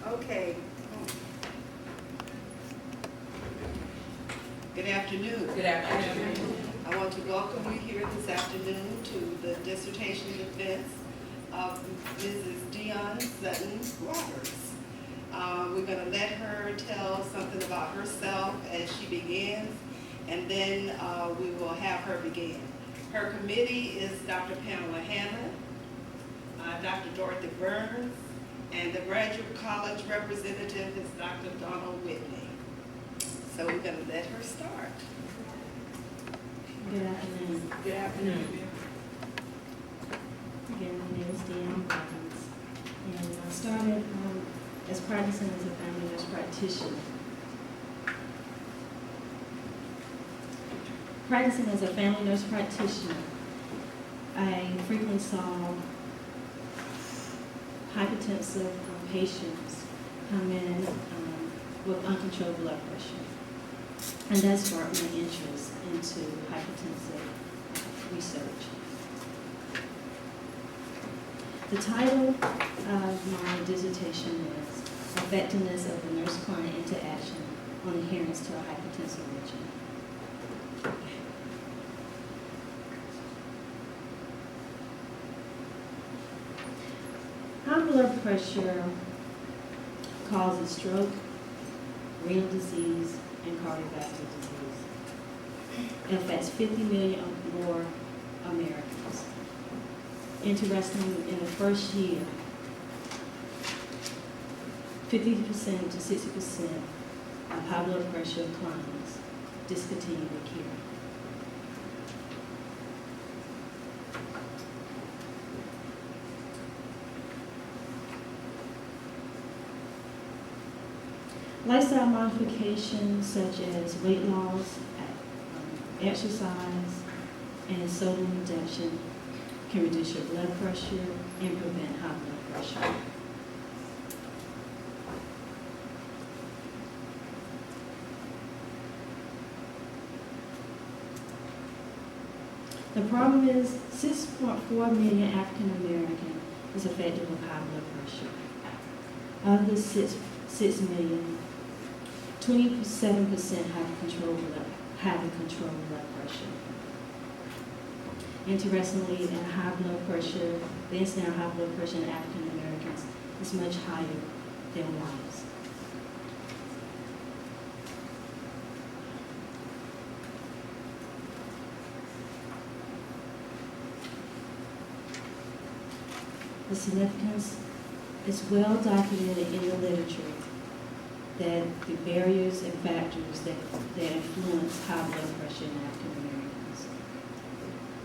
Okay. Good afternoon. Good afternoon. I want to welcome you here this afternoon to the dissertation defense of Mrs. Dionne Sutton Roberts. We're going to let her tell something about herself as she begins, and then we will have her begin. Her committee is Dr. Pamela Hammond, Dr. Dorothy Burns, and the graduate college representative is Dr. Donald Whitney. So we're going to let her start. Good afternoon. Good afternoon. Again, my name is Dionne Sutton, and I started as practicing as a family nurse practitioner. Practicing as a family nurse practitioner, I frequently saw hypertensive patients come in with uncontrolled blood pressure. And that sparked my interest into hypertensive research. The title of my dissertation is Effectiveness of the Nurse-Client Interaction on Adherence to a Hypertensive Regimen. High blood pressure causes stroke, renal disease, and cardiovascular disease. It affects 50 million or more Americans. Interestingly, in the first year, 50% to 60% of high blood pressure clients discontinue their care. Lifestyle modifications such as weight loss, exercise, and sodium reduction can reduce your blood pressure and prevent high blood pressure. The problem is 6.4 million African Americans is affected with high blood pressure. Of the 6 million, 27% have controlled blood pressure. Interestingly, in high blood pressure, the incidence of high blood pressure in African Americans is much higher than whites. The significance is well documented in the literature that the barriers and factors that influence high blood pressure in African Americans,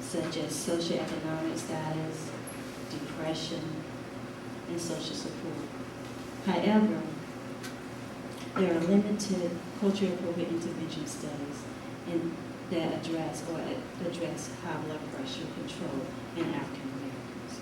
such as socioeconomic status, depression, and social support. However, there are limited culturally appropriate intervention studies that address high blood pressure control in African Americans.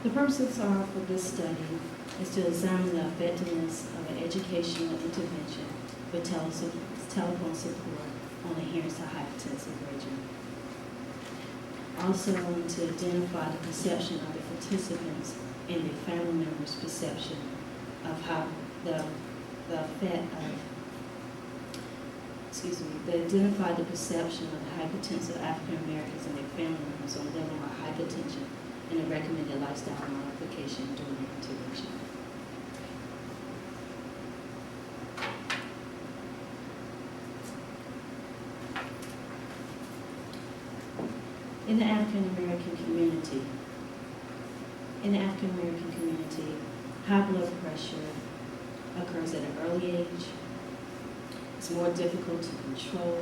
The purposes for this study is to examine the effectiveness of an educational intervention with telephone support on adherence to hypertensive regimen. Also, to identify the perception of the participants and their family members' perception of how identify the perception of the hypertensive African Americans and their family members on living with hypertension and a recommended lifestyle modification during the intervention. In the African American community, high blood pressure occurs at an early age. It's more difficult to control,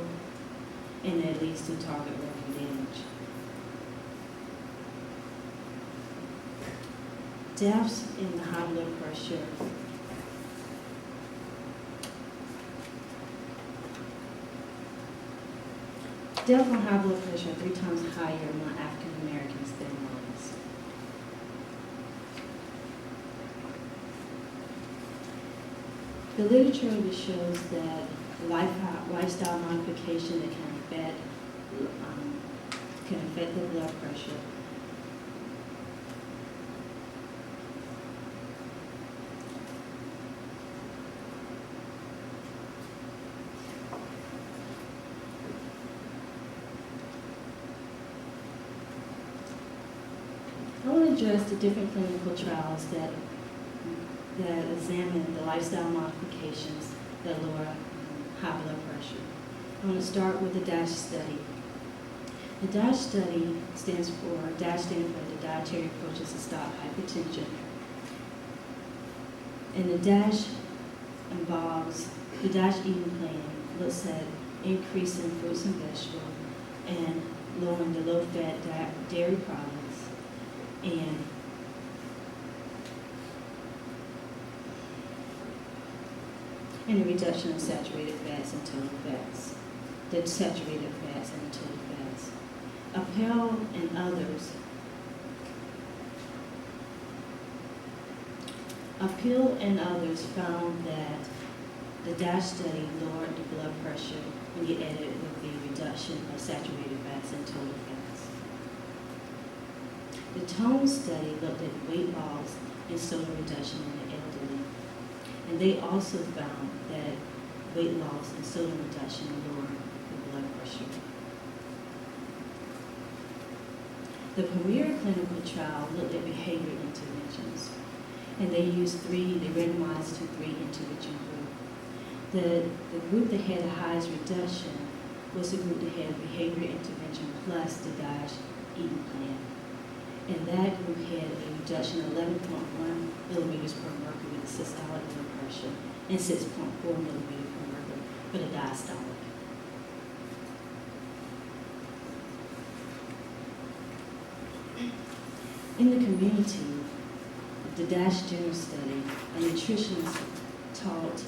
and it leads to target organ damage. Deaths in high blood pressure Death from high blood pressure are 3 times higher among African Americans than whites. The literature shows that lifestyle modification that can affect the blood pressure. I want to address the different clinical trials that examine the lifestyle modifications that lower high blood pressure. I'm going to start with the DASH study. The DASH study stands for the Dietary Approaches to Stop Hypertension. And the DASH eating plan looks at increasing fruits and vegetables and lowering the low-fat dairy products and the reduction of saturated fats and total fats. The saturated fats and the total fats. Appel and others found that the DASH study lowered the blood pressure when you added it with the reduction of saturated fats and total fats. The TONE study looked at weight loss and sodium reduction in the elderly. And they also found that weight loss and sodium reduction lowered the blood pressure. The PREMIER clinical trial looked at behavioral interventions, and they randomized to 3 intervention groups. The group that had the highest reduction was the group that had behavioral intervention plus the DASH eating plan. And that group had a reduction of 11.1 millimeters per mercury with systolic blood pressure and 6.4 millimeters per mercury for the diastolic. In the community, the DASH General study, a nutritionist taught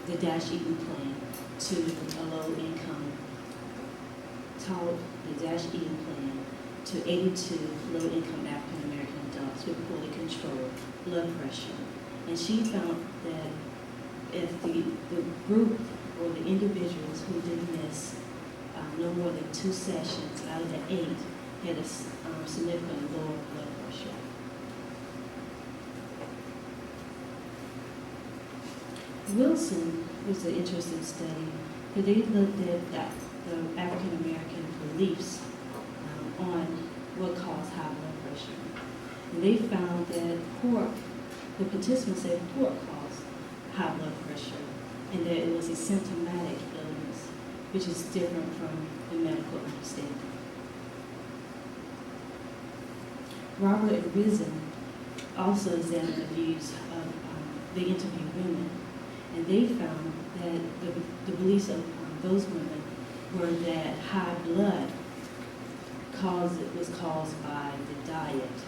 the DASH eating plan to a low-income, taught the DASH eating plan to 82 low-income African-American adults with poorly controlled blood pressure. And she found that if the group or the individuals who did miss no more than 2 sessions out of the 8 had a significantly lower blood pressure. Wilson was an interesting study because they looked at the African-American beliefs on what caused high blood pressure. And they found that the participants said pork caused high blood pressure and that it was a symptomatic illness, which is different from the medical understanding. Robert and Risen also examined the views of, they interviewed women, and they found that the beliefs of those women were that high blood was caused by the diet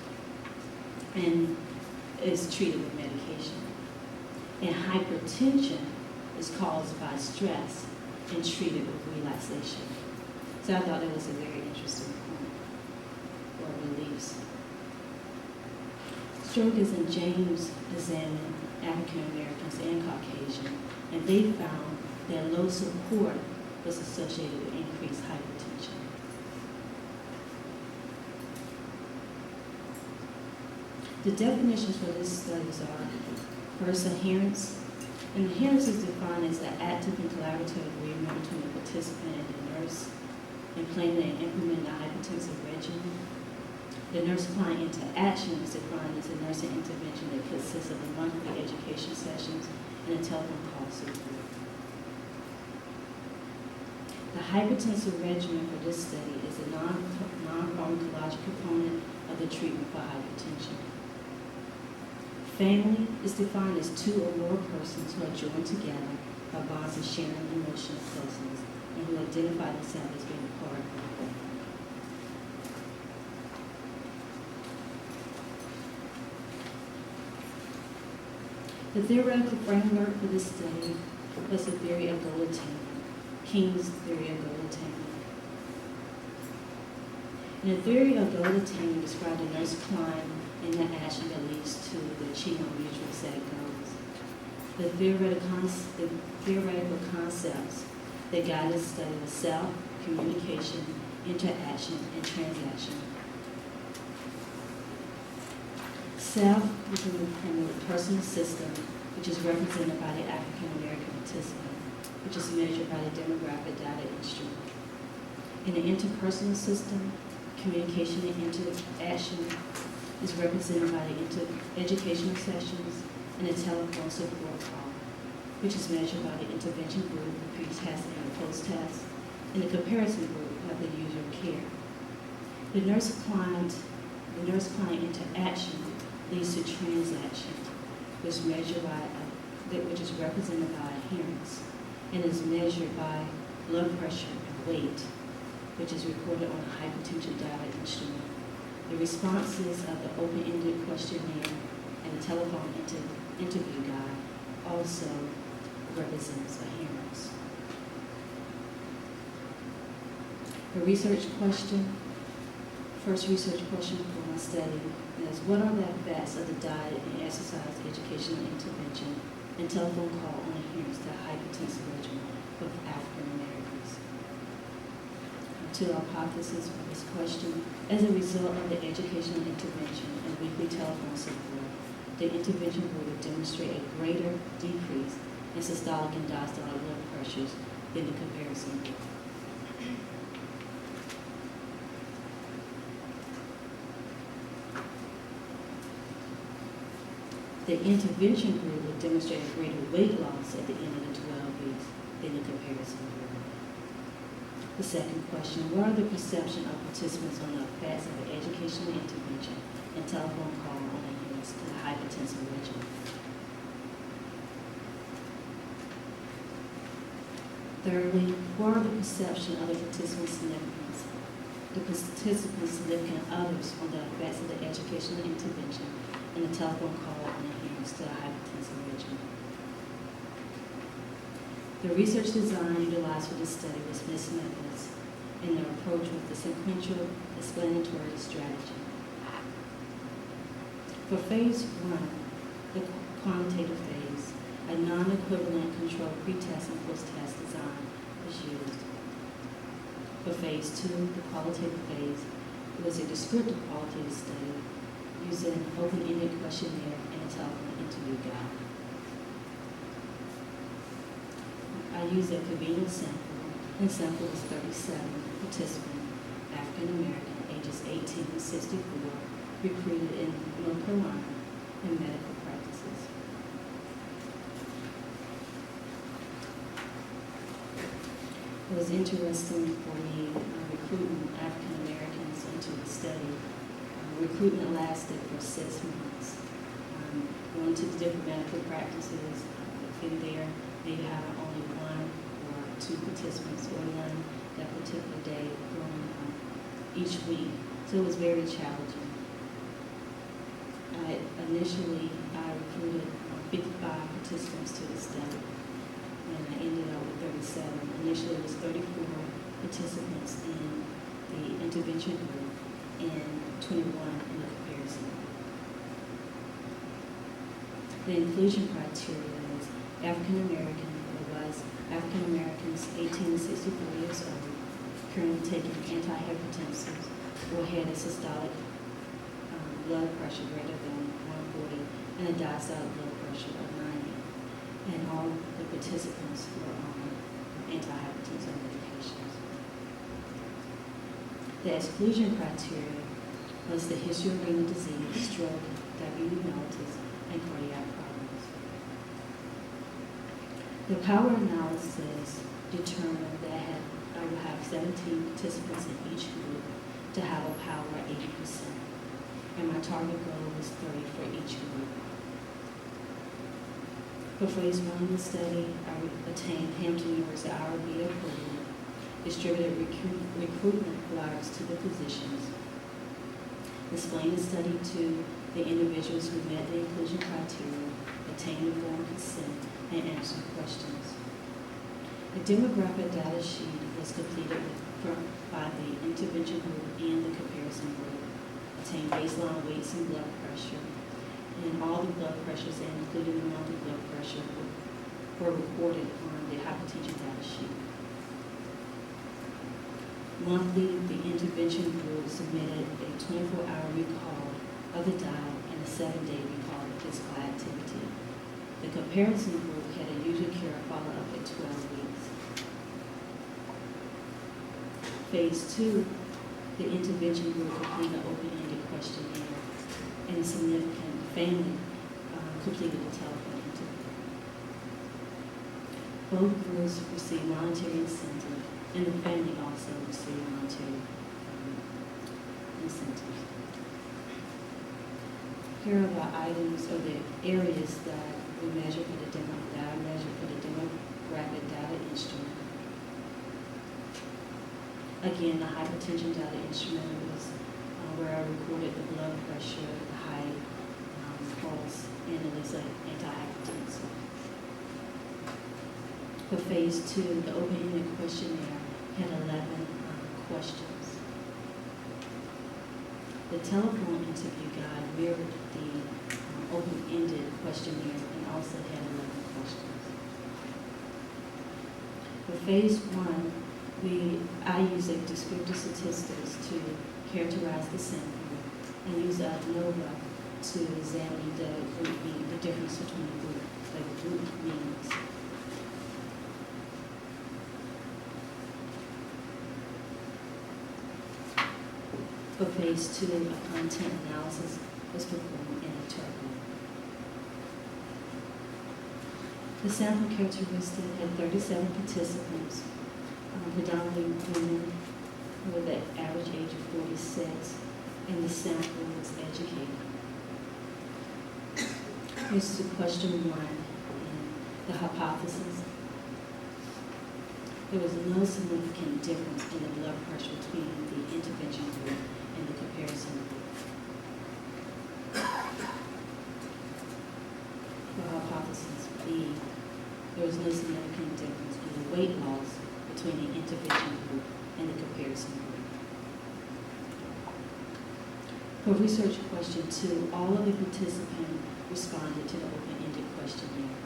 and is treated with medication. And hypertension is caused by stress and treated with relaxation. So I thought that was a very interesting point or beliefs. Strogas and James examined African Americans and Caucasian, and they found that low support was associated with increased hypertension. The definitions for this studies are, first, adherence. And adherence is defined as the active and collaborative agreement between the participant and the nurse in planning and implementing a hypertensive regimen. The nurse-client interaction is defined as a nursing intervention that consists of a monthly education sessions and a telephone call support. The hypertensive regimen for this study is a non-pharmacologic component of the treatment for hypertension. Family is defined as 2 or more persons who are joined together by bonds of sharing emotional closeness and who identify themselves as being part of the family. The theoretical framework for this study was the theory of goal attainment, King's theory of goal attainment. And the theory of goal attainment described the nurse climb and the action that leads to the achievement of mutual set goals. The theoretical concepts that guide the study of self, communication, interaction, and transaction. Self within the personal system, which is represented by the African American participant, which is measured by the demographic data instrument. In the interpersonal system, communication and interaction is represented by the educational sessions and the telephone support call, which is measured by the intervention group, the pre-test and the post-test, and the comparison group of the user care. The nurse-client interaction leads to transaction, which is represented by adherence, and is measured by blood pressure and weight, which is recorded on a hypertension data instrument. The responses of the open-ended questionnaire and the telephone interview guide also represents adherence. The first research question for my study is, what are the effects of the diet and exercise educational intervention and telephone call on adherence to hypertensive regimen for African Americans? To our hypothesis for this question, as a result of the educational intervention and weekly telephone support, the intervention will demonstrate a greater decrease in systolic and diastolic blood pressures than the comparison group. The intervention group will demonstrate a greater weight loss at the end of the 12 weeks than the comparison group. The second question, what are the perception of participants on the effects of the educational intervention and telephone call on adherence to the hypertensive regimen? Thirdly, what are the perception of the participants' significance? The participants' significant others on the effects of the educational intervention and the telephone call on adherence to the hypertensive regimen. The research design utilized for this study was Miss Method's, and the approach was the sequential explanatory strategy. For phase 1, the quantitative phase, a non-equivalent control pre-test and post-test design was used. For phase 2, the qualitative phase, it was a descriptive qualitative study using an open-ended questionnaire and a telephone interview guide. I used a convenient sample, and sample was 37 participants, African American, ages 18 to 64, recruited in North Carolina in medical practices. It was interesting for me recruiting African Americans into the study. Recruitment lasted for 6 months. Going to the different medical practices, in there, they have only 1 or 2 participants or none that particular day going each week. So it was very challenging. Initially, I recruited 55 participants to the study, and I ended up with 37. Initially, it was 34 participants in the intervention group and 21 in the comparison group. The inclusion criteria is African American, otherwise African Americans 18 to 64 years old, currently taking antihypertensives or had a systolic blood pressure greater than 140 and a diastolic blood pressure of 90. And all the participants were on antihypertensive medications. The exclusion criteria was the history of renal disease, stroke, diabetes mellitus, and cardiac problems. The power analysis determined that I would have 17 participants in each group to have a power of 80%. And my target goal was 30 for each group. For phase 1 of the study, I attained Hampton University IRB approval, distributed recruitment flyers to the physicians, explained the study to the individuals who met the inclusion criteria, obtained informed consent, and answered questions. The demographic data sheet was completed by the intervention group and the comparison group, obtained baseline weights and blood pressure, and all all the blood pressures, and including the monthly blood pressure, were recorded on the hypertension data sheet. Monthly, the intervention group submitted a 24-hour recall of the diet and a 7-day recall of physical activity. The comparison group had a usual care follow-up at 12 weeks. Phase 2, the intervention group completed an open-ended questionnaire, and a significant family completed a telephone interview. Both groups received monetary incentive, and the family also received monetary incentives. Here are the items or the areas that we measure for the demographic data instrument. Again, the hypertension data instrument was where I recorded the blood pressure, the height, pulse, and it was an antihypertensive. For phase 2, the open-ended questionnaire had 11 questions. The telephone interview guide mirrored the open-ended questionnaire and also had 11 questions. For phase 1, I use a descriptive statistics to characterize the sample and use ANOVA to examine the difference between the group means. For phase 2, a content analysis was performed in a turbo. The sample characteristic had 37 participants, predominantly women with an average age of 46, and the sample was educated. This is question 1, the hypothesis. There was no significant difference in the blood pressure between the intervention group and the comparison group. For hypothesis B, there was no significant difference in the weight loss between the intervention group and the comparison group. For research question 2, all of the participants responded to the open-ended questionnaire.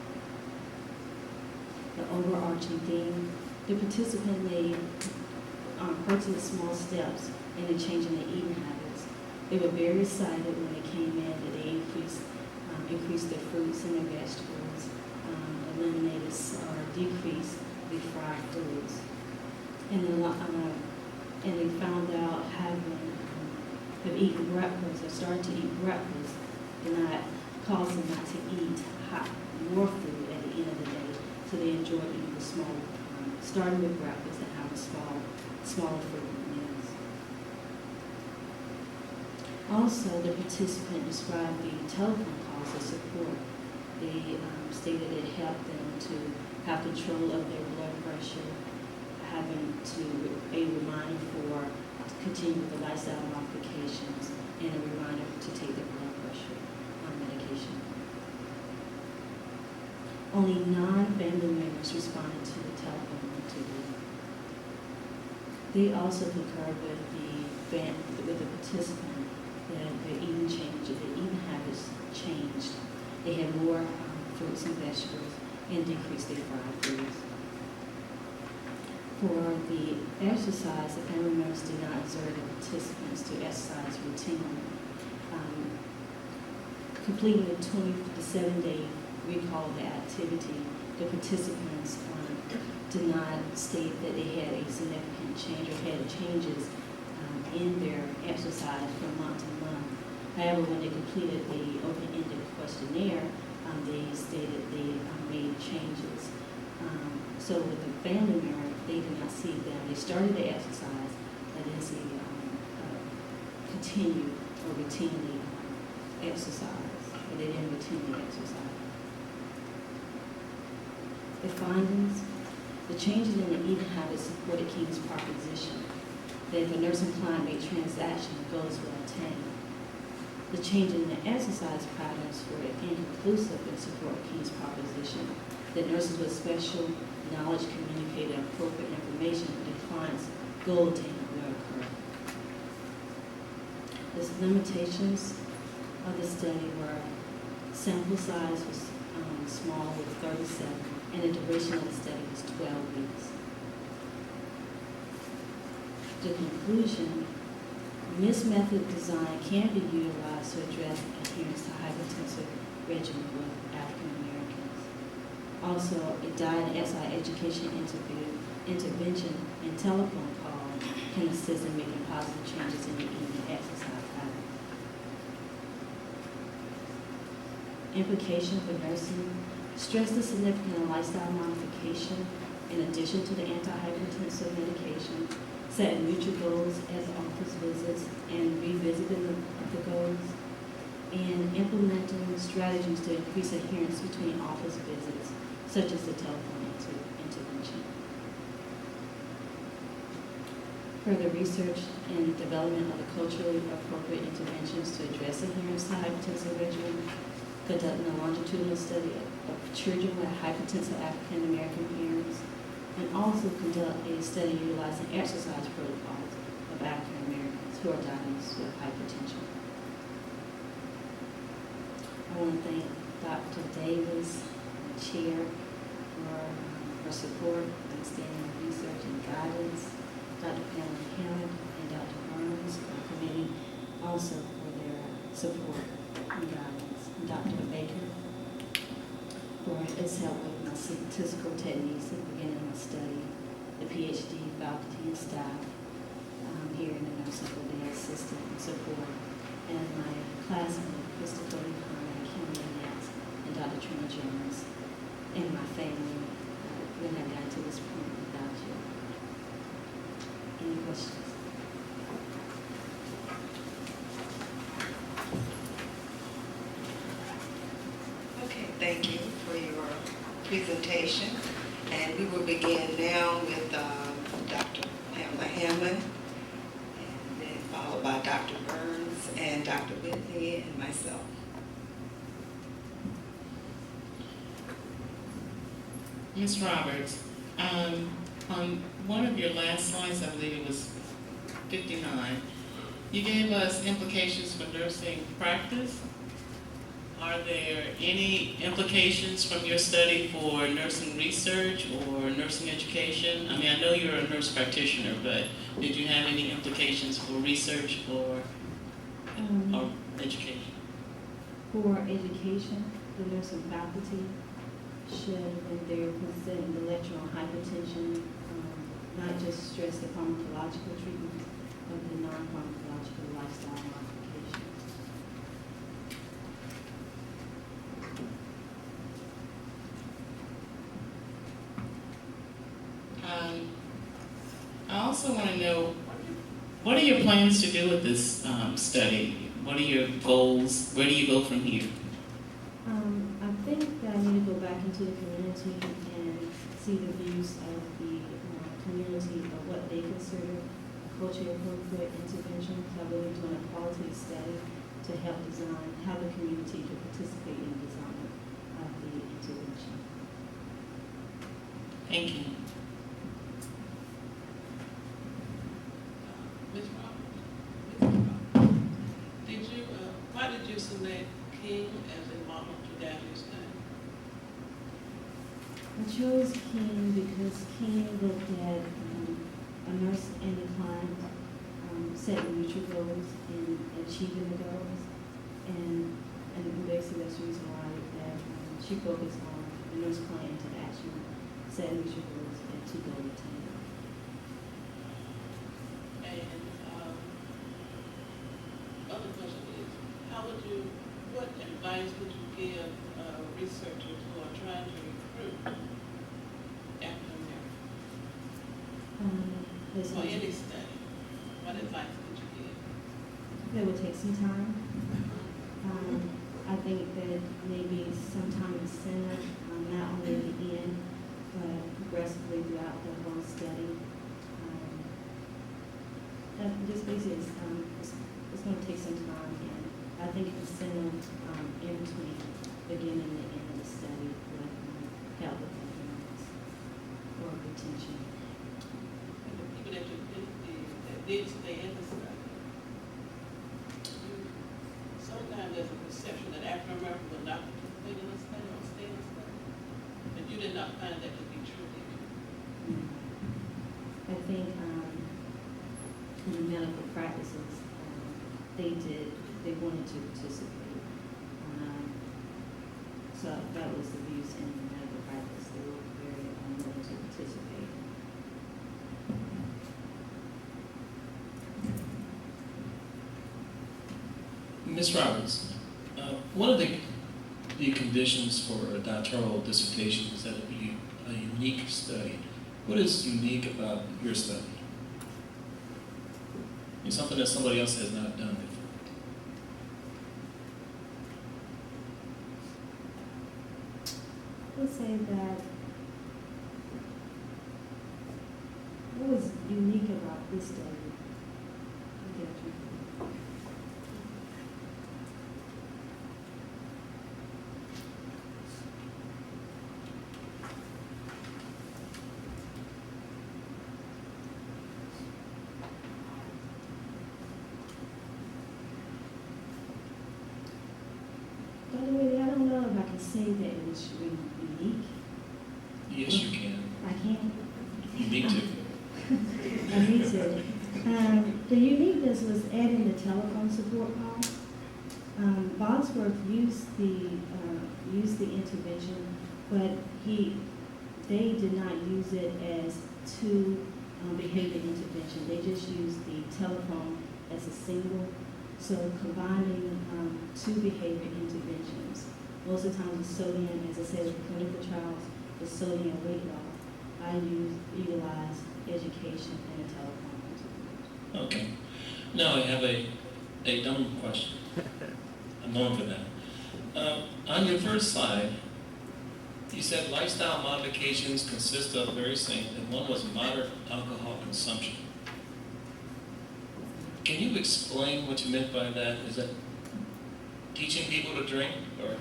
The overarching theme, the participant made personal small steps in the change in their eating habits. They were very excited when they came in that they increased their fruits and their vegetables, eliminated or decreased the fried foods. And they found out having eaten breakfast or started to eat breakfast did not cause them not to eat more food at the end of the day. So they enjoyed eating the small, starting with breakfast and having smaller frequent meals. Also, the participant described the telephone calls as support. They stated it helped them to have control of their blood pressure, having to a reminder for to continue with the lifestyle modifications, and a reminder to take their blood pressure medication. Only 9 family members responded to the telephone interview. They also concurred with the participant that their eating habits changed. They had more fruits and vegetables and decreased their fried foods. For the exercise, the family members did not exert the participants to exercise routinely. Completing the 7-day recall of the activity, the participants did not state that they had a significant change or had changes in their exercise from month to month. However, when they completed the open-ended questionnaire, they stated they made changes. So with the family member, they did not see them. They started the exercise, but didn't see continue or routinely exercise, but they didn't routinely exercise. The findings, the changes in the eating habits supported King's proposition that if a nursing client made transaction, goals were obtained. The change in the exercise patterns were inconclusive and support King's proposition that nurses with special knowledge communicated appropriate information for the client's goal attainment will occur. The limitations of the study were Sample size was small with 37, and the duration of the study was 12 weeks. The conclusion, this method design can be utilized to address adherence to hypertensive regimen with African Americans. Also, a diet and exercise education intervention and telephone call can assist in making positive changes in the eating and exercise habits. Implication for nursing, stress the significant lifestyle modification in addition to the antihypertensive medication, setting mutual goals as office visits and revisiting the goals, and implementing strategies to increase adherence between office visits, such as the telephone intervention. Further research and development of the culturally appropriate interventions to address adherence to hypertensive regimen, conducting a longitudinal study of children with hypertensive African American parents, and also conduct a study utilizing exercise protocols of African Americans who are diagnosed with hypertension. I want to thank Dr. Davis, the chair, for her support and standing research and guidance, Dr. Pamela Hammond and Dr. Burns, our committee, also for their support and guidance, and Dr. Baker for his help with my statistical techniques at the beginning of my study, the PhD faculty and staff here in the nursing for their assistance and support, and my classmate, Christopher and Dr. Trina Jones, and my family when I got to this point without you. Any questions? Okay, thank you for your presentation. And we will begin now with Dr. Pamela Hammond, and then followed by Dr. Burns and Dr. Whitney and myself. Ms. Roberts, on one of your last slides, I believe it was 59, you gave us implications for nursing practice. Are there any implications from your study for nursing research or nursing education? I mean, I know you're a nurse practitioner, but did you have any implications for research or education? For education, the nursing faculty should, when they're presenting the lecture on hypertension, not just stress the pharmacological treatment, but the non-pharmacological lifestyle modifications. I also want to know, what are your plans to do with this study? What are your goals? Where do you go from here? I think that I need to go back into the community and see the views of the community of what they consider culturally appropriate interventions. I believe doing a quality study to help design, have the community to participate in the design of the intervention. Thank you. Ms. Roberts, why did you select King as a model to guide your study? I chose King because King looked at a nurse and a client setting mutual goals and achieving the goals, and basically that's the reason why that she focused on the nurse-client interaction, setting mutual goals, and to goal attainment. And other question is, what advice would you give researchers who are trying to recruit African Americans for any study? What advice would you give? That would take some time. I think that maybe sometime in center, not only at the end, but progressively throughout the whole study. Just basically, it's going to take some time, and I think incentive in between beginning and the end of the study would help with adherence or retention. And the people that did stay in the study, sometimes there's a perception that African Dorothy would not participate in the study or stay in the study? But you did not find that to be true, did you? I think in the medical practices, they wanted to participate. So that was the views in the medical practice. They were very willing to participate. Ms. Roberts, one of the conditions for a doctoral dissertation is that it be a unique study. What is unique about your study? It's something that somebody else has not done before. I would say that what was unique about this study? By the way, I don't know if I can say that it was really unique. Yes, you can. I can't. You need to. I need to. The uniqueness was adding the telephone support call. Bosworth used the intervention, but they did not use it as two behavior intervention. They just used the telephone as a single. So combining two behavior interventions. Most of the time with sodium, as I said, with clinical trials, with sodium weight loss, I utilize education and a telephone intervention. Okay. Now I have a dumb question. I'm known for that. On your first slide, you said lifestyle modifications consist of various things, and one was moderate alcohol consumption. Can you explain what you meant by that? Is that teaching people to drink, or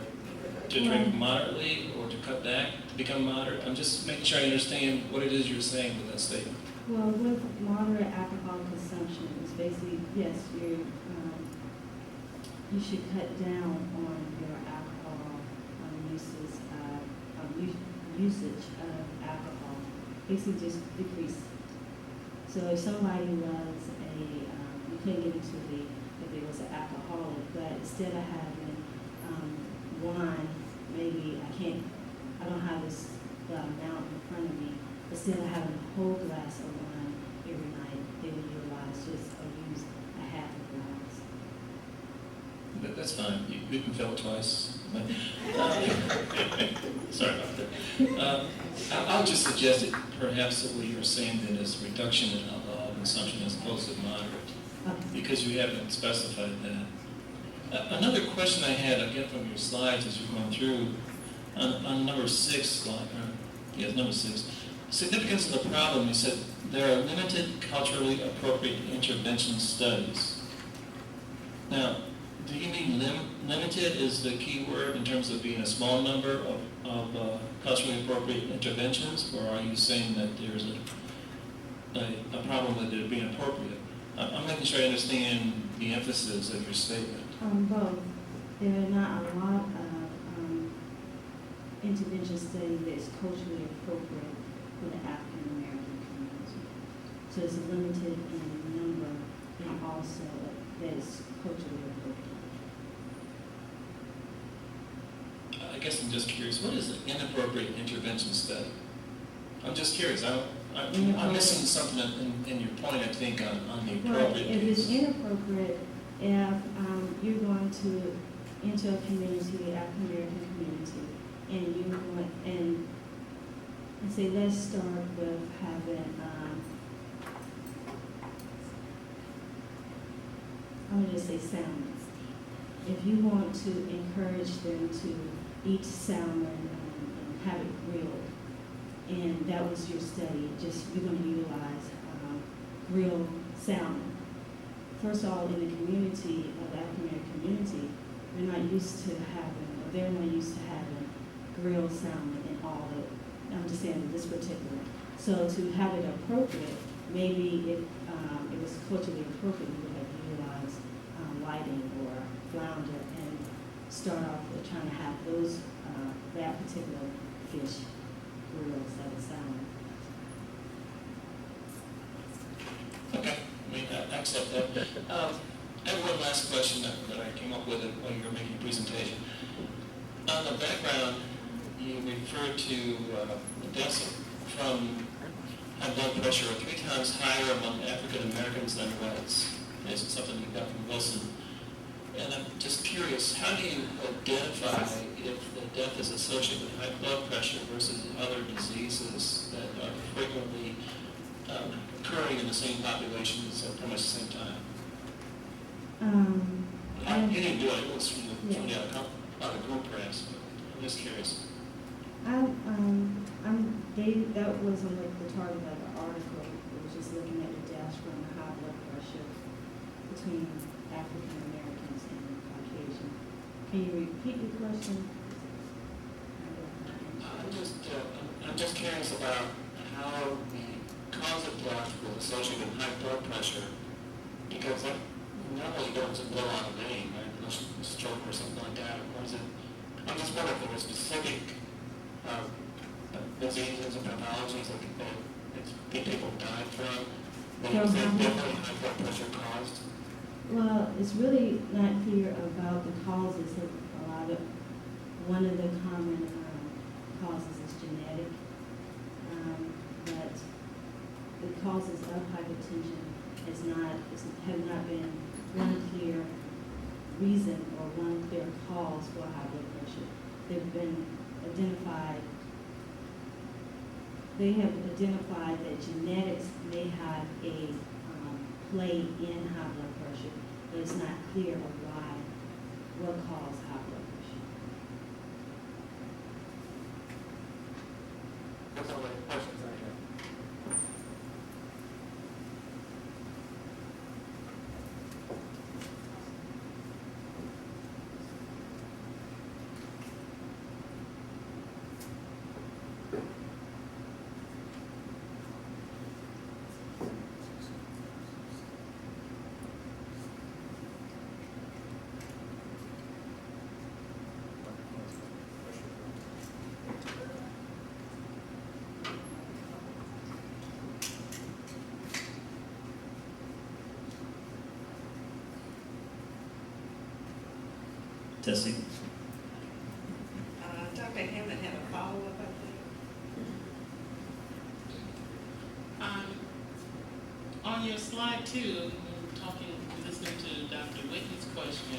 to drink moderately, or to cut back, to become moderate? I'm just making sure I understand what it is you're saying with that statement. Well, with moderate alcohol consumption, it's basically, yes, you should cut down on your alcohol usage of alcohol. Basically just decrease. So if somebody was you couldn't get into if it was an alcoholic, but instead of having wine, maybe I don't have the amount in front of me, instead of having a whole glass of wine every night, they would utilize just or use a half a glass. That's fine. You can fill it twice. Sorry about that. I'll just suggest that perhaps that what you were saying then is reduction in alcohol consumption as opposed to moderate, because you haven't specified that. Another question I had, again from your slides as you're going through, on number 6 slide, number 6, significance of the problem, you said there are limited culturally appropriate intervention studies. Now, do you mean limited is the key word in terms of being a small number of culturally appropriate interventions, or are you saying that there's a problem with it being appropriate? I'm making sure I understand the emphasis of your statement. Both. There are not a lot of intervention study that's culturally appropriate for the African American community. So it's limited in number and also that is culturally appropriate. I guess I'm just curious, what is an inappropriate intervention study? I'm just curious. I'm missing something in your point, I think, on the appropriate If piece. it's inappropriate, if you're going to enter a community, African American community, and you want and say, let's start with having I'm going to say salmon. If you want to encourage them to eat salmon and have it grilled, and that was your study, just you're going to utilize grilled salmon. First of all, in the community, the African American community, they're not used to having grilled salmon in all the, I'm just saying this particular. So to have it appropriate, maybe if it was culturally appropriate, we would have utilized whiting or flounder and start off with trying to have those, that particular fish grilled instead of salmon. Okay, I mean, I accept that. I have one last question that I came up with while you were making your presentation. On the background, you referred to deaths from high blood pressure are 3 times higher among African Americans than whites. This is something you got from Wilson. And I'm just curious, how do you identify if the death is associated with high blood pressure versus other diseases that are frequently occurring in the same populations at pretty much the same time? You didn't do it, it was from the other group perhaps, but I'm just curious. That wasn't like the target of the article. It was just looking at the deaths from high blood pressure between African Americans and Caucasian. Can you repeat your question? I'm just curious about how the cause of death was associated with high blood pressure, because that normally doesn't blow out of the vein, right? Unless you stroke or something like that, or is it? I'm just wondering if there were specific diseases or pathologies that people died from that definitely high blood pressure caused. Well, it's really not clear about the causes. One of the common causes is genetic, but the causes of hypertension have not been one clear reason or one clear cause for high blood pressure. They have identified that genetics may have a play in high blood pressure, but it's not clear of what caused high blood pressure. That's all the questions I have. Testing. Dr. Hammond had a follow-up, I think. On your slide 2, listening to Dr. Whitney's question,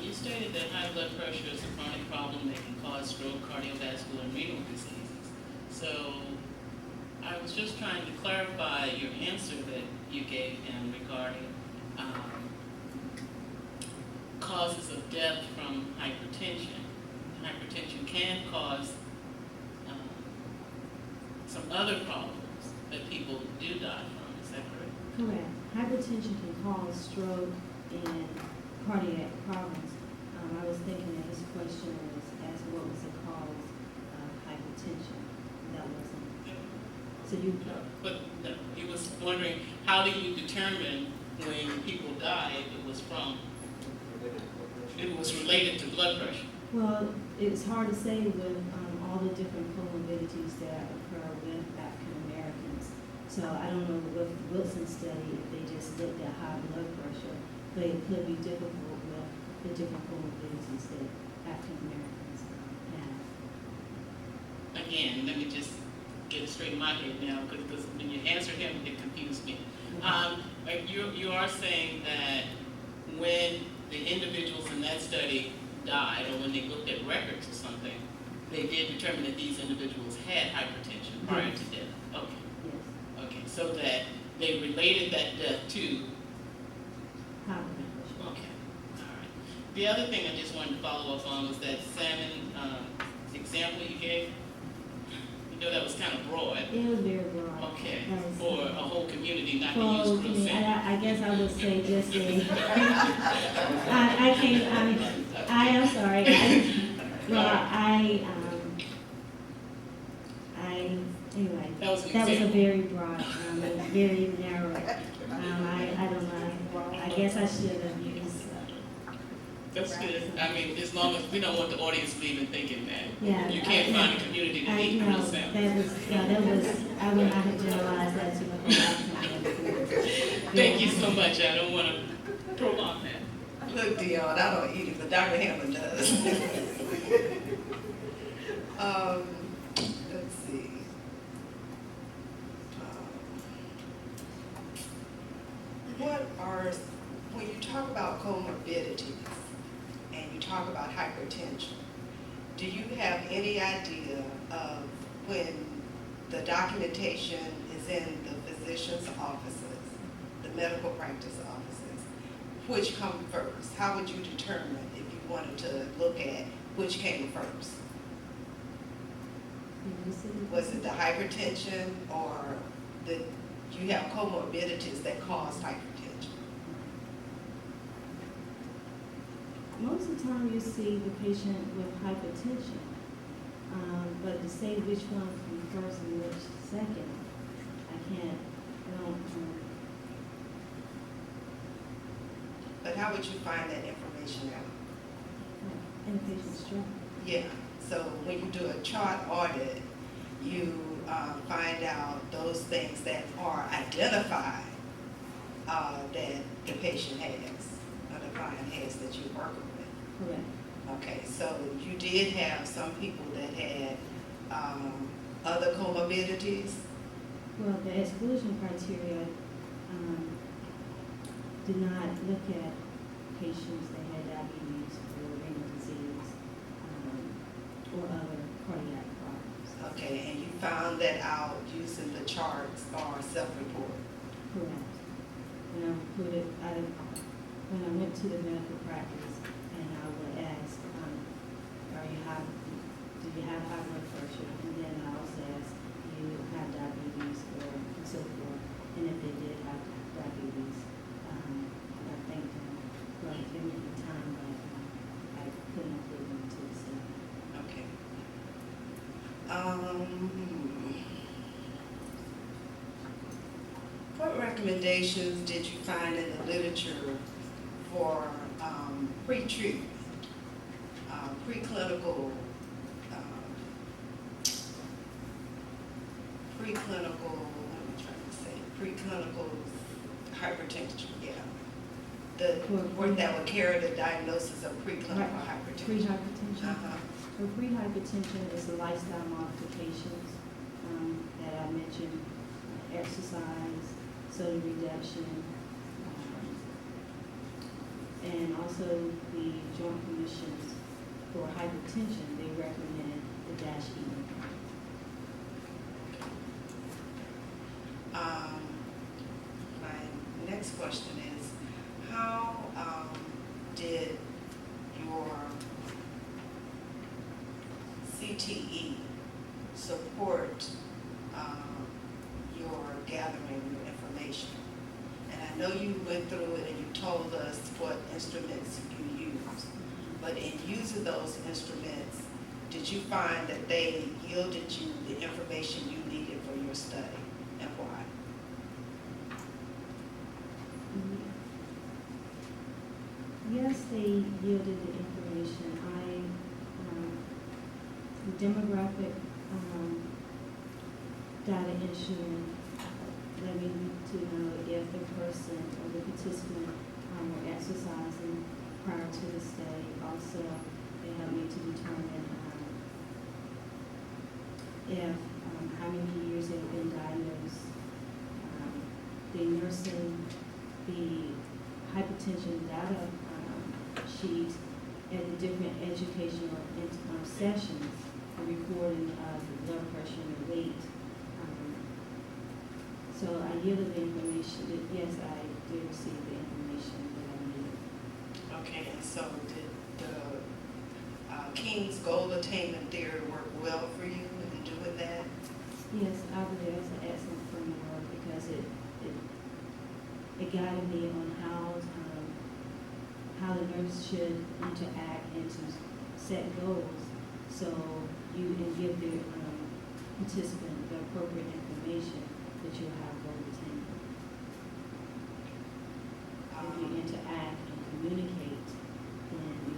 you stated that high blood pressure is a chronic problem that can cause stroke, cardiovascular, and renal diseases. So I was just trying to clarify your answer that you gave him regarding causes of death from hypertension. Hypertension can cause some other problems that people do die from. Is that correct? Correct. Hypertension can cause stroke and cardiac problems. I was thinking that his question was as what was the cause of hypertension. That wasn't. So you. But he was wondering, how do you determine when people die if it was related to blood pressure? Well, it's hard to say with all the different comorbidities that occur with African Americans. So I don't know with the Wilson study if they just looked at high blood pressure, but it could be difficult with the different comorbidities that African Americans have. Again, let me just get it straight in my head now, because when you answered him, it confused me. You are saying that when the individuals in that study died, or when they looked at records or something, they did determine that these individuals had hypertension prior to death. Okay. Yes. Okay, so that they related that death to. High blood pressure. Okay, all right. The other thing I just wanted to follow up on was that salmon example you gave. You know, that was kind of broad. It was very broad. Okay, Yes. for a whole community not to Well, use grilled salmon. I guess I would say just I am sorry. Anyway, That was an that was a example. very broad, very narrow. I don't know. I guess I should have used. That's good. I mean, as long as we don't want the audience leaving thinking that Yeah, you can't find a community to meet know, yourself. that was, I would not have generalized that to the whole Thank you so much. I don't want to prolong that. Look, Dionne, I don't eat it, but Dr. Hammond does. Let's see. When you talk about comorbidities and you talk about hypertension, do you have any idea of when the documentation is in the physician's offices, the medical practice offices, which come first? How would you determine if you wanted to look at which came first? Was it the hypertension or the, you have comorbidities that cause hypertension? Most of the time you see the patient with hypertension, but to say which one came first and which second, I don't. But how would you find that information out? In the patient's chart. Yeah, so when you do a chart audit, you find out those things that are identified that the patient has, or the client has that you're working with. Correct. Okay, so you did have some people that had other comorbidities? Well, the exclusion criteria did not look at patients that had diabetes or renal disease or other cardiac problems. Okay, and you found that out using the charts or self-report? Correct. And I included, when I went to the medical practice and I would ask, do you have high blood pressure? And then I also asked, do you have diabetes or and so forth? And if they did have diabetes, I thanked them for giving me the time, but I couldn't include them to the study. Okay. What recommendations did you find in the literature for pre-treatment, preclinical hypertension, yeah. The work that would carry the diagnosis of preclinical hypertension. Pre-hypertension. Uh-huh. For pre-hypertension is the lifestyle modifications that I mentioned, exercise, soda reduction, and also the joint commissions for hypertension, they recommend the DASH eating. My next question is, how did your CTE support your gathering your information? And I know you went through it and you told us what instruments you used, but in using those instruments, did you find that they yielded you the information you needed for your study, and why? Yes, they yielded the information. Demographic data entry led me to know if the person or the participant were exercising prior to the study. Also, they helped me to determine if how many years they've been diagnosed, the nursing, the hypertension data sheet, and the different educational sessions, a recording of the blood pressure and the weight. So I yielded the information. Yes, I did receive the information that I needed. Okay, and so did the King's goal attainment theory work well for you in doing that? Yes, I believe it's an excellent framework because it guided me on how the nurse should interact and to set goals, so you can give the participant the appropriate information that you'll have goal attainment. If you interact and communicate, then you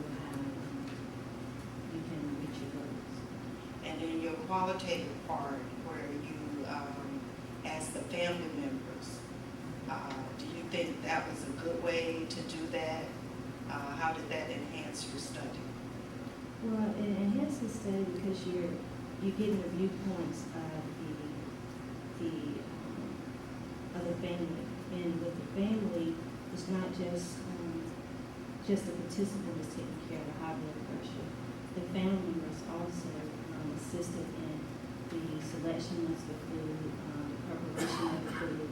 qualitative part where you ask the family members, do you think that was a good way to do that? How did that enhance your study? Well, it enhances study because you're getting the viewpoints of the family, and with the family, it's not just the participant is taking care of the high blood pressure. The family members also assisted in the selection of the food, preparation of the food.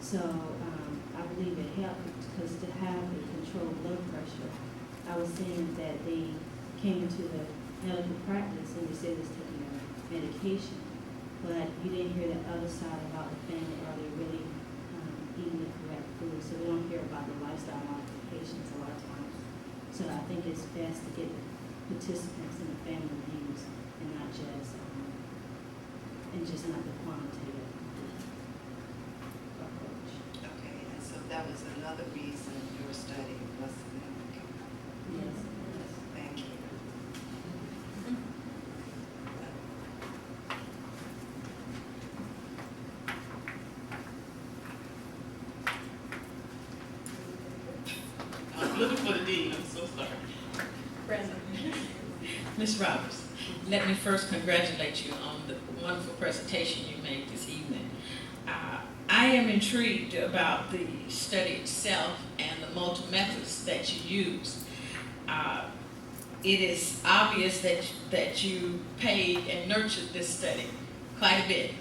So I believe it helped because to have a controlled blood pressure, I was seeing that they came into the medical practice and they said it's taking a medication, but you didn't hear the other side about the family. Are they really eating the correct food? So we don't hear about the lifestyle modifications a lot of times. So I think it's best to get participants in the family views and not just not the quantitative approach. Okay, and so that was another reason your study was significant. Yes. Thank you. I'm looking for the dean, I'm so sorry. Present. Ms. Roberts, let me first congratulate you on the wonderful presentation you made this evening. I am intrigued about the study itself and the multiple methods that you use. It is obvious that you paid and nurtured this study quite a bit.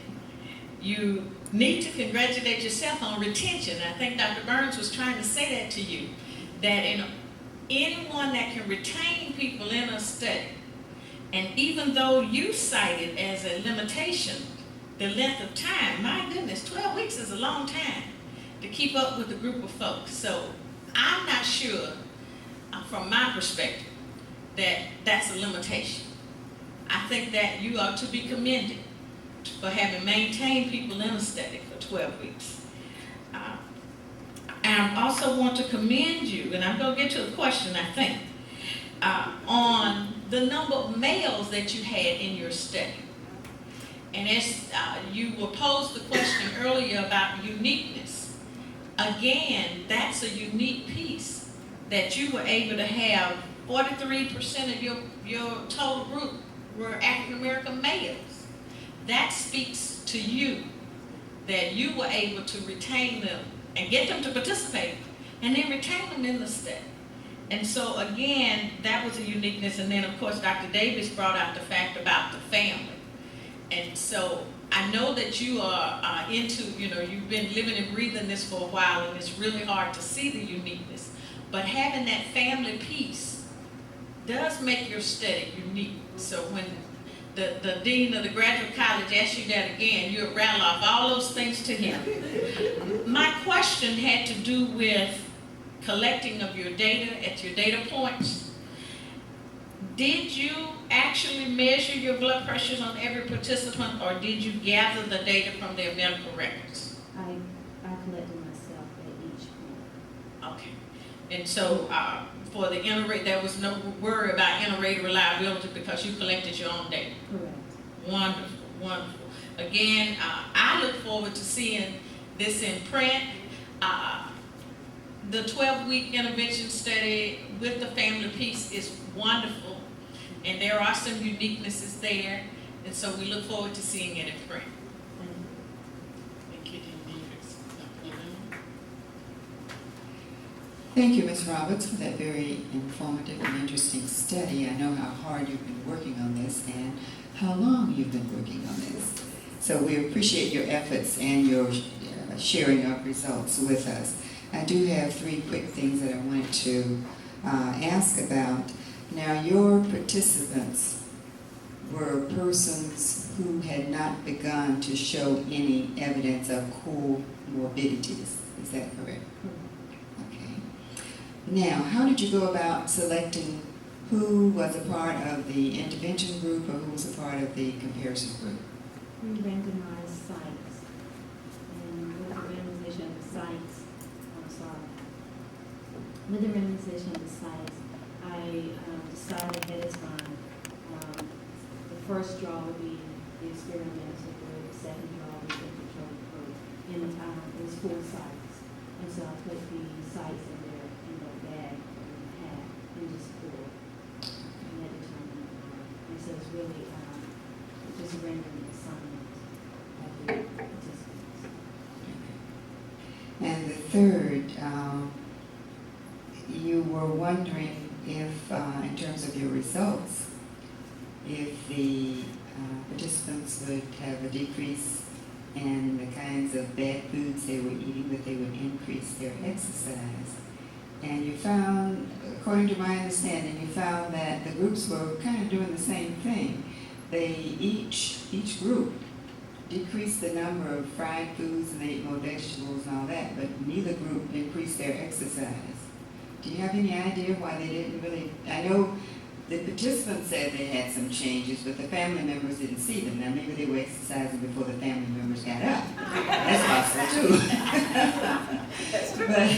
You need to congratulate yourself on retention. I think Dr. Burns was trying to say that to you, that anyone that can retain people in a study, and even though you cited as a limitation the length of time, my goodness, 12 weeks is a long time to keep up with a group of folks. So I'm not sure, from my perspective, that that's a limitation. I think that you are to be commended for having maintained people in a study for 12 weeks. I also want to commend you, and I'm going to get to the question, I think, on the number of males that you had in your study. And as you were posed the question earlier about uniqueness, again, that's a unique piece that you were able to have 43% of your total group were African American males. That speaks to you that you were able to retain them and get them to participate and then retain them in the study. And so again, that was a uniqueness. And then of course, Dr. Davis brought out the fact about the family. And so I know that you are you've been living and breathing this for a while, and it's really hard to see the uniqueness. But having that family piece does make your study unique. So when the dean of the graduate college asks you that again, you'll rattle off all those things to him. My question had to do with collecting of your data at your data points. Did you actually measure your blood pressures on every participant, or did you gather the data from their medical records? I collected myself at each point. Okay. And so for the inter-rate, there was no worry about inter-rate reliability because you collected your own data. Correct. Wonderful, wonderful. Again, I look forward to seeing this in print. The 12-week intervention study with the family piece is wonderful, and there are some uniquenesses there, and so we look forward to seeing it in print. Thank you, Dean Davis. Thank you, Ms. Roberts, for that very informative and interesting study. I know how hard you've been working on this and how long you've been working on this. So we appreciate your efforts and your sharing of results with us. I do have 3 quick things that I wanted to ask about. Now, your participants were persons who had not begun to show any evidence of comorbidities. Is that correct? Okay. Now, how did you go about selecting who was a part of the intervention group or who was a part of the comparison group? We randomized sites, and with the randomization of the sites, with the randomization of the sites, I decided ahead of time the first draw would be the experimental group, 7 drugs, and control group, in it was 4 sites. And so I put the sites in there in the bag that we had and just pulled. And that determined and so it's really just a random assignment of the participants. And the third, you were wondering if, in terms of your results, if the participants would have a decrease in the kinds of bad foods they were eating, that they would increase their exercise. And you found, according to my understanding, you found that the groups were kind of doing the same thing. They each group decreased the number of fried foods and they ate more vegetables and all that, but neither group increased their exercise. Do you have any idea why they didn't really? I know the participants said they had some changes, but the family members didn't see them. Now maybe they were exercising before the family members got up. That's possible too. But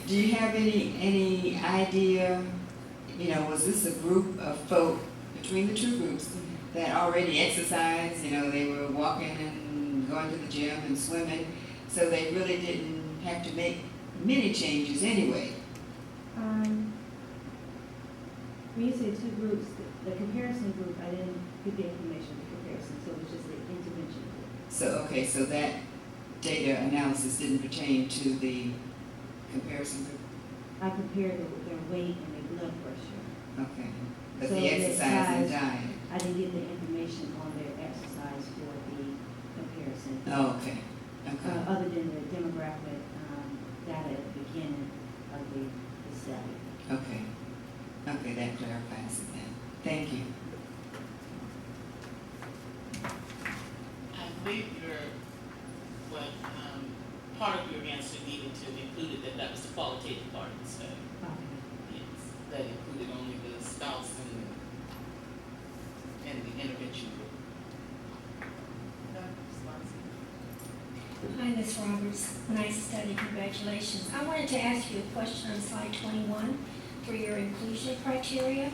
do you have any idea, you know, was this a group of folk between the two groups that already exercised, you know, they were walking and going to the gym and swimming, so they really didn't have to make many changes anyway? When you say 2 groups, the comparison group, I didn't get the information for comparison, so it was just the intervention group. So, okay, so that data analysis didn't pertain to the comparison group? I compared their weight and their blood pressure. Okay, but So the the exercise and size- diet? I didn't get the information on their exercise for the comparison. Oh, okay, okay. Other than the demographic data at the beginning of the study. Okay. Okay, that clarifies it then. Thank you. I believe part of your answer needed to have included that was the qualitative part of the study. Okay. Yes, that included only the spouse and the intervention group. Hi, Ms. Roberts. Nice study. Congratulations. I wanted to ask you a question on slide 21 for your inclusion criteria.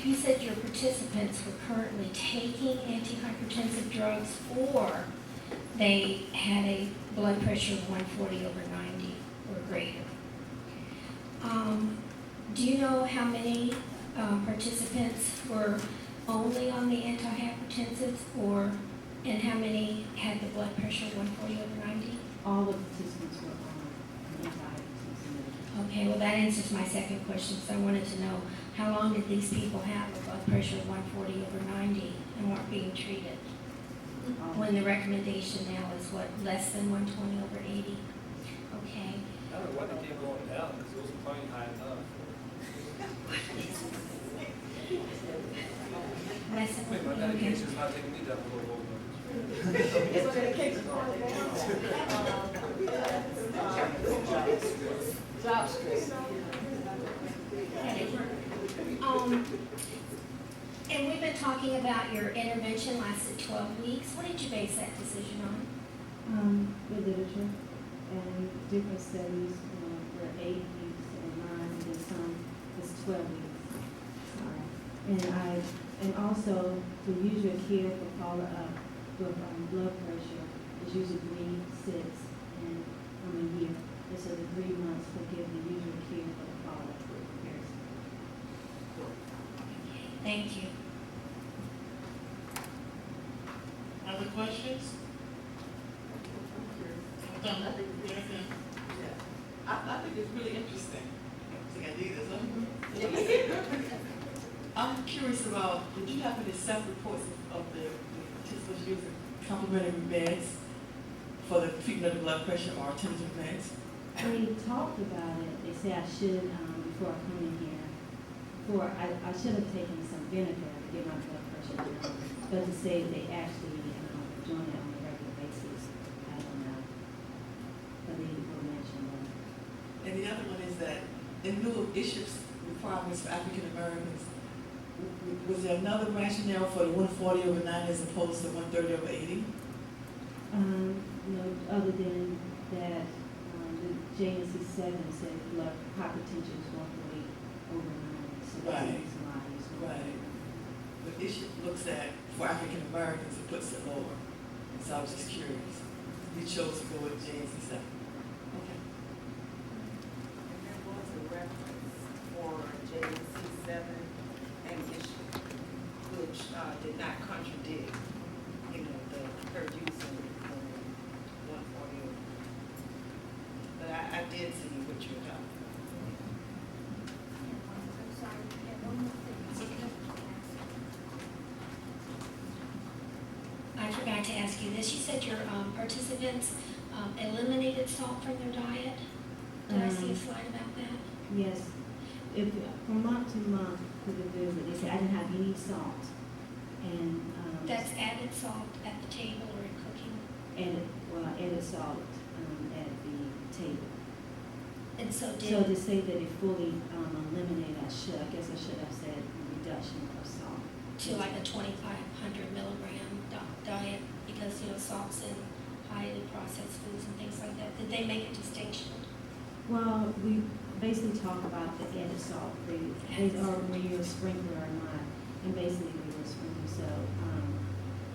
You said your participants were currently taking antihypertensive drugs or they had a blood pressure of 140/90 or greater. Do you know how many participants were only on the antihypertensives and how many had the blood pressure 140/90? All the participants were on antihypertensive. Okay, well that answers my second question, so I wanted to know how long did these people have a blood pressure of 140/90 and weren't being treated? When the recommendation now is what, less than 120/80? Okay. I don't know why they keep going down, because it wasn't playing high enough. Less I than mean, my okay. medication's not taking me down a little low. And we've been talking about your intervention lasted 12 weeks. What did you base that decision on? The literature and different studies were 8 weeks and 9, and then some is 12 weeks. And also the usual care for follow-up with blood pressure is usually 3, 6, and a year. And so the 3 months will give the usual care for the follow-up for comparison. Thank you. Other questions? I think it's really interesting. I think I do this, huh? I'm curious about, did you have any self-reports of the participants using complementary meds for the treatment of the blood pressure or alternative meds? We talked about it. They said I should, before I come in here, I should have taken some vinegar to get my blood pressure down. But to say they actually doing it on a regular basis, I don't know. But they will mention that. And the other one is that in lieu of issues requirements for African Americans, was there another rationale for the 140/90 as opposed to 130/80? No, other than that, the JNC 7 said blood hypertension is 140/90, so that's the Right. reason why I use Right. But issue looks at for African Americans, it puts it lower. So I was just curious. You chose to go with JC 7. Okay. And there was a reference for JC 7 and issue, which did not contradict, you know, her use in 140. But I did see what you were talking about. I'm sorry, I have one more thing. It's okay. I forgot to ask you this. You said your participants eliminated salt from their diet. Did I see a slide about that? Yes, if, from month to month with the visit, they said I didn't have any salt. And, That's added salt at the table or in cooking. added salt, at the table. And so So to say that it fully, eliminated, I guess I should have said reduction of salt. to like a 2,500 milligram diet, because, you know, salt's in highly processed foods and things like that. Did they make a distinction? Well, we basically talk about the added salt, or when you're a sprinkler or not, and basically we were a sprinkler, so,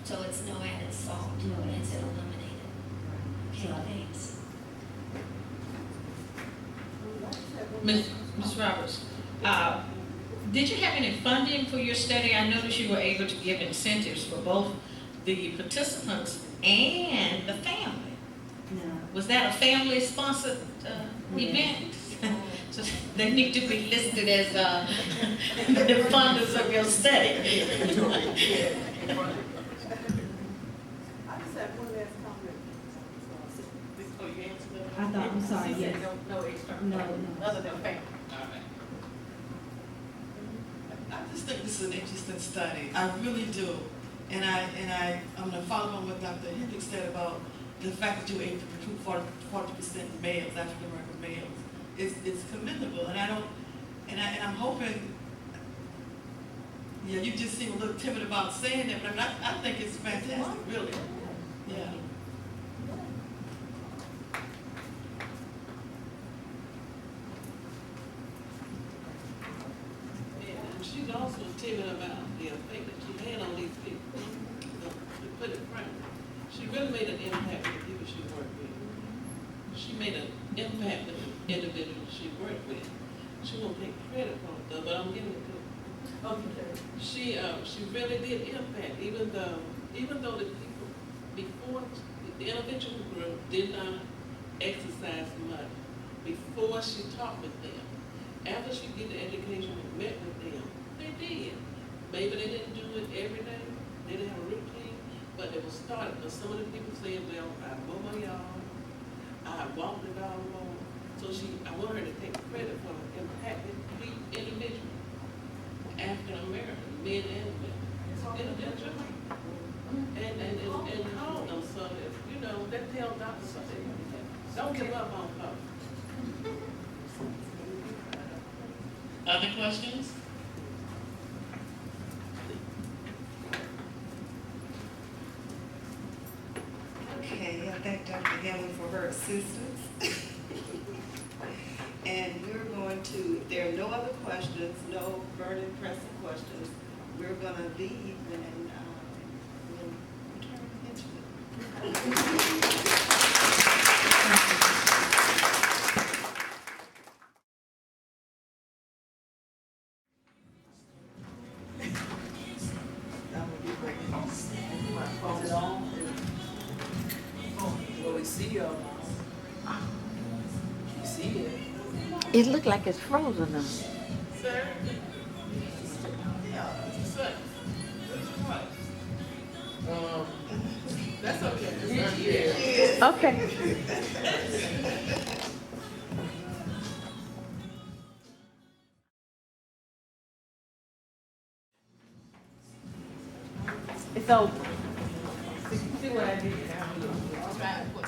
So it's no added salt, No added it's salt. eliminated. Okay, So- thanks. Ms. Roberts, did you have any funding for your study? I noticed you were able to give incentives for both the participants and the family. no. Was that a family-sponsored event? So they need to be listed as the funders of your study. I just have one last comment. Oh, you answered that? I thought, I'm sorry, She said yes. no external. No, funding, no. Other than family. I just think this is an interesting study. I really do. And I'm going to follow on what Dr. Hendricks said about the fact that you were able to recruit 40% males, African American males. It's commendable. And I'm hoping, yeah, you just seem a little timid about saying that, but I think it's fantastic, really. Yeah. And she's also timid about the effect that she had on these people. To put it frankly, she really made an impact with the people she worked with. She made an impact with the individuals she worked with. She won't take credit for it though, but I'm giving it to her. Okay. She really did impact, even though the people before the intervention group did not exercise much. Before she talked with them, after she did the education and met with them, they did. Maybe they didn't do it every day, they didn't have a routine, but it was started. Because some of the people said, well, I mow my yard, I walk the dog more. So I want her to take credit for the impact that each individual, African American, men and women, individually, and call them so that, you know, that tells doctors something. Don't give up on folks. Other questions? Okay, I thank Dr. Hammond for her assistance. And we're going to, if there are no other questions, no burning pressing questions, we're going to leave and we'll return eventually. That would be great. Close it on. Will we see you? You see it? It looked like it's frozen now. Sir? Yeah, sir. That's okay. Okay. It's over. See what I did? I'm trying to put